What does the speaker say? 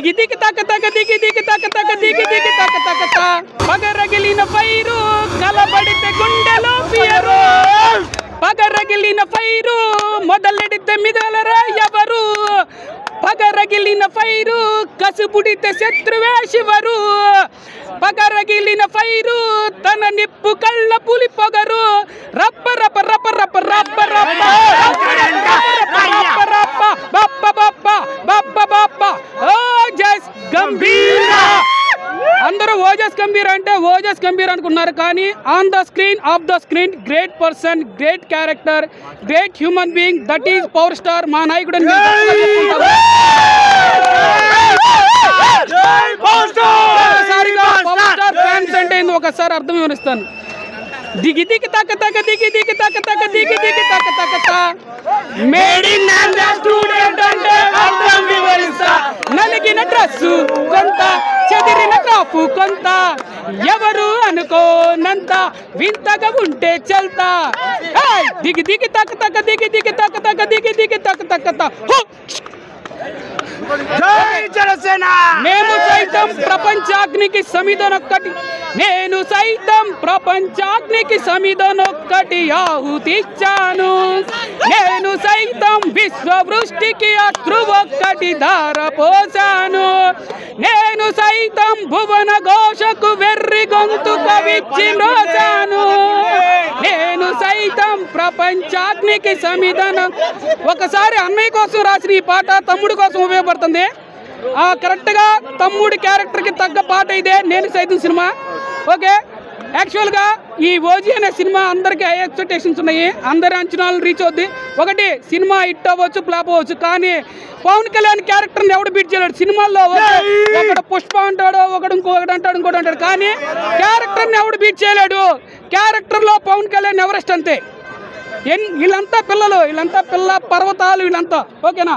దిగి దిగి తక తక దిగి దిగి తక తక దిగి దిగి తక తక త పగరగిలిన ఫైరు కలబడితే గుండెలో ఫియరు పగరగిలిన ఫైరు మొదలెడితే మిదలరా ఎవరు పగరగిలిన ఫైరు కసుబుడితే శత్రువే శివరు పగరగిలిన ఫైరు తన నిప్పు కళ్ళ పులి పొగరు రప్ప రప్ప రప్ప రప్ప రప్ప రప్ప రప్ప రప్ప బప్ప బప్ప బప్ప బప్ప ఓజస్ గంభీర అందరూ ఓజస్ గంభీర అంటే ఓజస్ గంభీర అనుకున్నారు కానీ on the screen off the screen great person great character great human being that is power star మా నాయకుడు ఫ్యాన్స్ అంటే ఒకసారి అర్థం వివరిస్తాను దిగి దిగి తక తక దిగి దిగి తక తక దిగి దిగి తక తక త మేడ్ ఇన్ స్టూడెంట్ అంటే అర్థం వివరిస్తా నలిగిన డ్రెస్సు కొంత చెదిరిన కాపు కొంత ఎవరు అనుకోనంత వింతగా ఉంటే చల్తా దిగి దిగి తక తక దిగి దిగి తక తక దిగి దిగి తక తక త నేను సైతం ప్రపంచాగ్నికి సమిధనొక్కటి నేను సైతం ప్రపంచాగ్నికి సమిధనొక్కటి ఆహుతిచ్చాను నేను సైతం విశ్వవృష్టికి అశ్రువొక్కటి ధార పోసాను నేను సైతం భువన ఘోషకు వెర్రి గొంతు కవిచ్చి నోసాను నేను సైతం ప్రపంచాగ్నికి సమిధనం ఒకసారి అన్నయ్య కోసం రాసిన ఈ పాట తమ్ముడి కోసం ఉపయోగపడుతుంది కరెక్ట్గా తమ్ముడి క్యారెక్టర్కి తగ్గ పాట ఇదే నేను సైతం సినిమా ఓకే యాక్చువల్గా ఈ ఓజీ అనే సినిమా అందరికీ హై ఎక్స్పెక్టేషన్స్ ఉన్నాయి అందరి అంచనాలు రీచ్ అవుద్ది ఒకటి సినిమా హిట్ అవ్వచ్చు ఫ్లాప్ అవ్వచ్చు కానీ పవన్ కళ్యాణ్ క్యారెక్టర్ని ఎవడు బీట్ చేయలేడు సినిమాల్లో ఒకడు పుష్ప అంటాడు ఒకడు ఇంకొకటి అంటాడు ఇంకోటి అంటాడు కానీ క్యారెక్టర్ని ఎవడు బీట్ చేయలేడు క్యారెక్టర్లో పవన్ కళ్యాణ్ ఎవరెస్ట్ అంతే వీళ్ళంతా పిల్లలు వీళ్ళంతా పిల్ల పర్వతాలు వీళ్ళంతా ఓకేనా